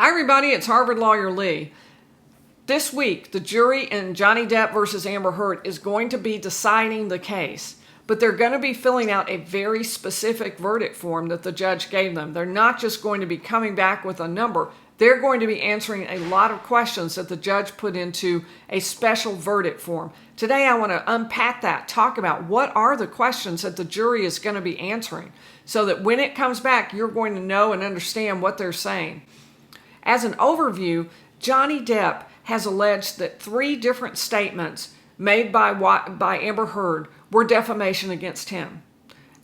Hi everybody, it's Harvard lawyer Lee. This week, the jury in Johnny Depp versus Amber Hurd is going to be deciding the case, but they're going to be filling out a very specific verdict form that the judge gave them. They're not just going to be coming back with a number. They're going to be answering a lot of questions that the judge put into a special verdict form. Today, I want to unpack that, talk about what are the questions that the jury is going to be answering, so that when it comes back, you're going to know and understand what they're saying. As an overview, Johnny Depp has alleged that 3 different statements made by Amber Hurd were defamation against him.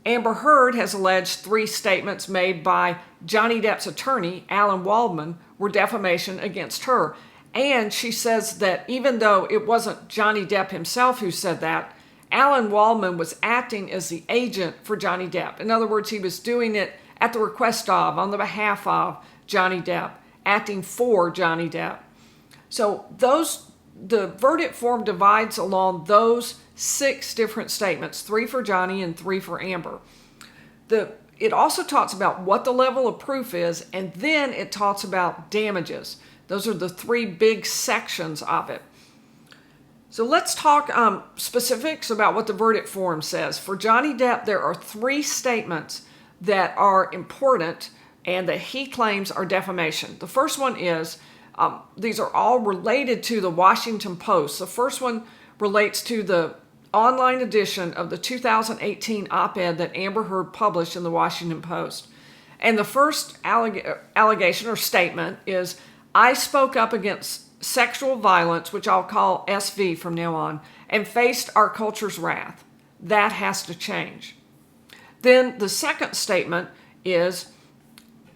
Amber Hurd has alleged 3 statements made by Johnny Depp's attorney, Alan Waldman, were defamation against her. And she says that even though it wasn't Johnny Depp himself who said that, Alan Waldman was acting as the agent for Johnny Depp. In other words, he was doing it at the request of, on the behalf of Johnny Depp, acting for Johnny Depp. So the verdict form divides along those 6 different statements, 3 for Johnny and 3 for Amber. It also talks about what the level of proof is, and then it talks about damages. Those are the 3 big sections of it. So let's talk specifics about what the verdict form says. For Johnny Depp, there are 3 statements that are important and that he claims are defamation. The first one is, these are all related to the Washington Post. The first one relates to the online edition of the 2018 op-ed that Amber Hurd published in the Washington Post. And the first allegation or statement is, I spoke up against sexual violence, which I'll call SV from now on, and faced our culture's wrath. That has to change. Then the second statement is,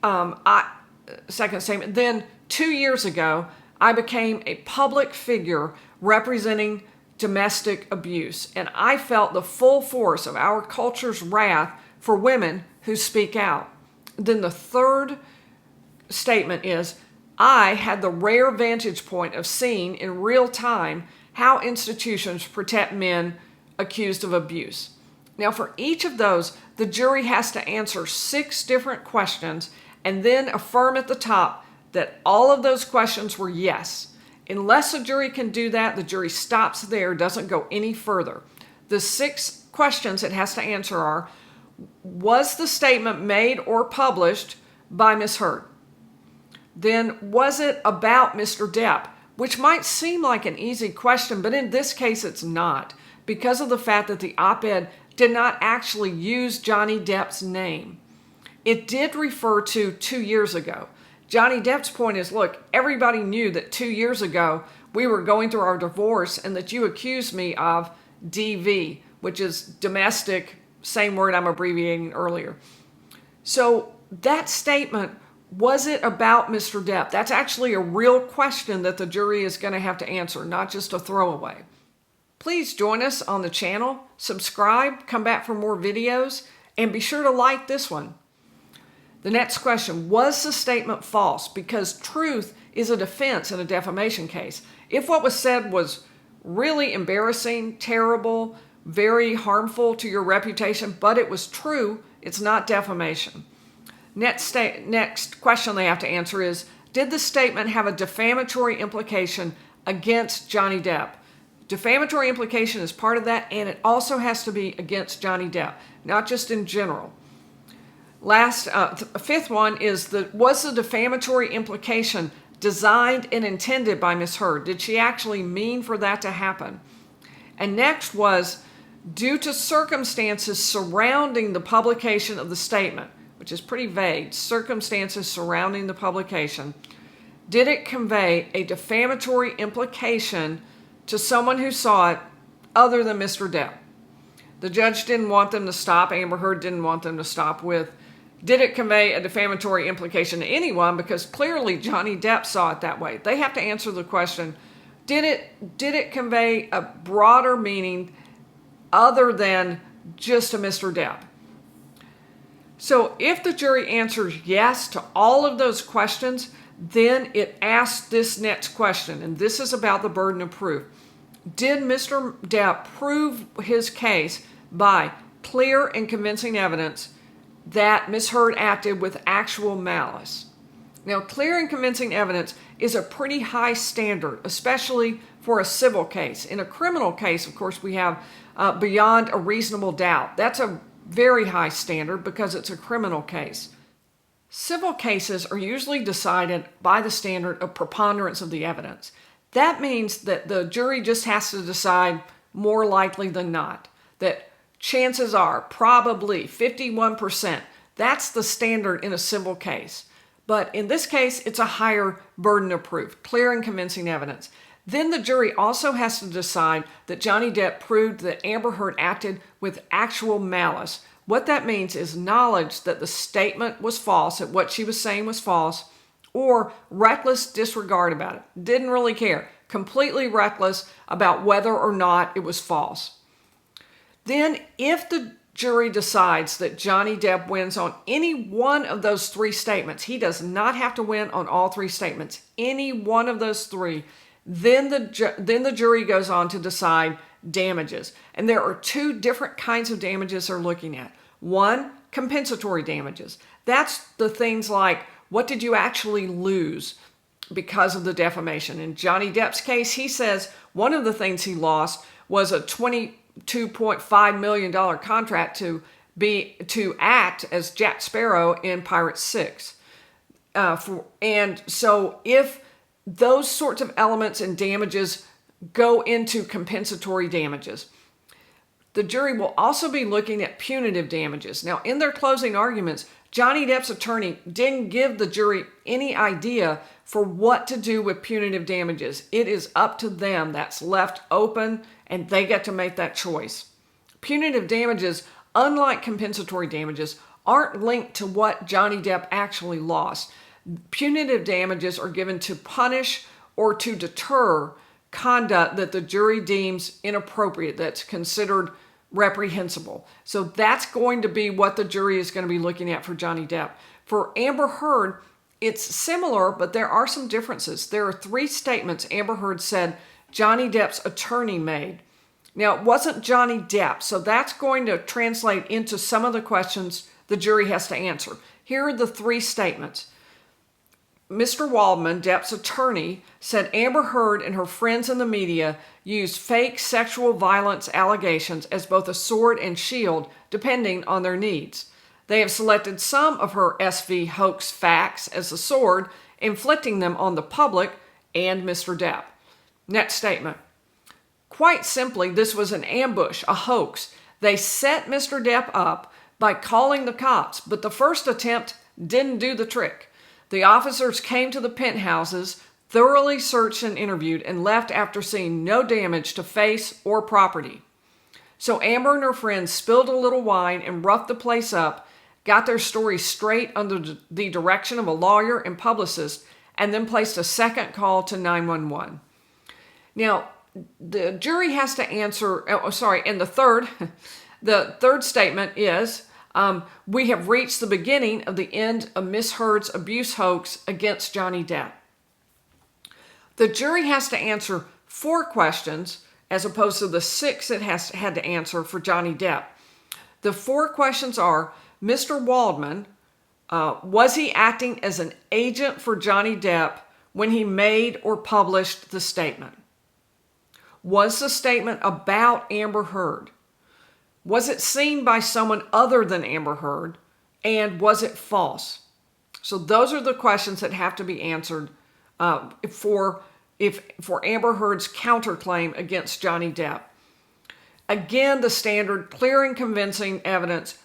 then 2 years ago, I became a public figure representing domestic abuse, and I felt the full force of our culture's wrath for women who speak out. Then the third statement is, I had the rare vantage point of seeing in real time how institutions protect men accused of abuse. Now, for each of those, the jury has to answer 6 different questions and then affirm at the top that all of those questions were yes. Unless a jury can do that, the jury stops there, doesn't go any further. The 6 questions it has to answer are, was the statement made or published by Ms. Hurd? Then, was it about Mr. Depp? Which might seem like an easy question, but in this case it's not, because of the fact that the op-ed did not actually use Johnny Depp's name. It did refer to 2 years ago. Johnny Depp's point is, look, everybody knew that 2 years ago we were going through our divorce and that you accused me of DV, which is domestic, same word I'm abbreviating earlier. So that statement, was it about Mr. Depp? That's actually a real question that the jury is going to have to answer, not just a throwaway. Please join us on the channel, subscribe, come back for more videos, and be sure to like this one. The next question, was the statement false? Because truth is a defense in a defamation case. If what was said was really embarrassing, terrible, very harmful to your reputation, but it was true, it's not defamation. Next question they have to answer is, did the statement have a defamatory implication against Johnny Depp? Defamatory implication is part of that, and it also has to be against Johnny Depp, not just in general. Fifth one is, was the defamatory implication designed and intended by Ms. Hurd? Did she actually mean for that to happen? And next was, due to circumstances surrounding the publication of the statement, which is pretty vague, circumstances surrounding the publication, did it convey a defamatory implication to someone who saw it other than Mr. Depp? The judge didn't want them to stop. Amber Hurd didn't want them to stop with, did it convey a defamatory implication to anyone? Because clearly Johnny Depp saw it that way. They have to answer the question, did it convey a broader meaning other than just to Mr. Depp? So if the jury answers yes to all of those questions, then it asks this next question, and this is about the burden of proof. Did Mr. Depp prove his case by clear and convincing evidence that Ms. Hurd acted with actual malice? Now, clear and convincing evidence is a pretty high standard, especially for a civil case. In a criminal case, of course, we have beyond a reasonable doubt. That's a very high standard because it's a criminal case. Civil cases are usually decided by the standard of preponderance of the evidence. That means that the jury just has to decide more likely than not, that chances are, probably 51%. That's the standard in a civil case. But in this case, it's a higher burden of proof, clear and convincing evidence. Then the jury also has to decide that Johnny Depp proved that Amber Heard acted with actual malice. What that means is knowledge that the statement was false, that what she was saying was false, or reckless disregard about it. Didn't really care. Completely reckless about whether or not it was false. Then, if the jury decides that Johnny Depp wins on any one of those three statements, he does not have to win on all three statements, any one of those three, then the jury goes on to decide damages. And there are two different kinds of damages they're looking at. One, compensatory damages. That's the things like, what did you actually lose because of the defamation? In Johnny Depp's case, he says one of the things he lost was a $22.5 million contract to act as Jack Sparrow in Pirates 6. And so if those sorts of elements and damages go into compensatory damages, the jury will also be looking at punitive damages. Now, in their closing arguments, Johnny Depp's attorney didn't give the jury any idea for what to do with punitive damages. It is up to them. That's left open, and they get to make that choice. Punitive damages, unlike compensatory damages, aren't linked to what Johnny Depp actually lost. Punitive damages are given to punish or to deter conduct that the jury deems inappropriate, that's considered reprehensible. So that's going to be what the jury is going to be looking at for Johnny Depp. For Amber Heard, it's similar, but there are some differences. There are three statements Amber Heard said Johnny Depp's attorney made. Now, it wasn't Johnny Depp, so that's going to translate into some of the questions the jury has to answer. Here are the three statements. Mr. Waldman, Depp's attorney, said Amber Heard and her friends in the media used fake sexual violence allegations as both a sword and shield, depending on their needs. They have selected some of her SV hoax facts as a sword, inflicting them on the public and Mr. Depp. Next statement. Quite simply, this was an ambush, a hoax. They set Mr. Depp up by calling the cops, but the first attempt didn't do the trick. The officers came to the penthouses, thoroughly searched and interviewed, and left after seeing no damage to face or property. So Amber and her friends spilled a little wine and roughed the place up, got their story straight under the direction of a lawyer and publicist, and then placed a second call to 911. Now, the jury has to answer, and the third statement is, we have reached the beginning of the end of Miss Heard's abuse hoax against Johnny Depp. The jury has to answer 4 questions as opposed to the 6 it had to answer for Johnny Depp. The 4 questions are, Mr. Waldman, was he acting as an agent for Johnny Depp when he made or published the statement? Was the statement about Amber Heard? Was it seen by someone other than Amber Heard? And was it false? So those are the questions that have to be answered for Amber Heard's counterclaim against Johnny Depp. Again, the standard, clear and convincing evidence,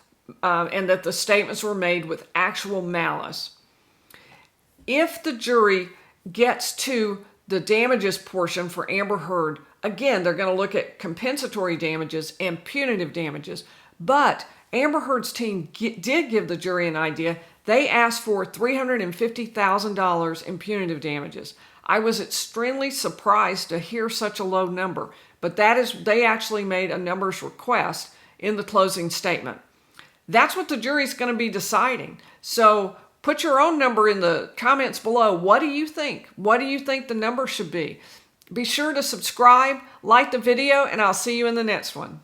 and that the statements were made with actual malice. If the jury gets to the damages portion for Amber Heard, again, they're going to look at compensatory damages and punitive damages. But Amber Heard's team did give the jury an idea. They asked for $350,000 in punitive damages. I was extremely surprised to hear such a low number, but they actually made a numbers request in the closing statement. That's what the jury's going to be deciding. So put your own number in the comments below. What do you think? What do you think the number should be? Be sure to subscribe, like the video, and I'll see you in the next one.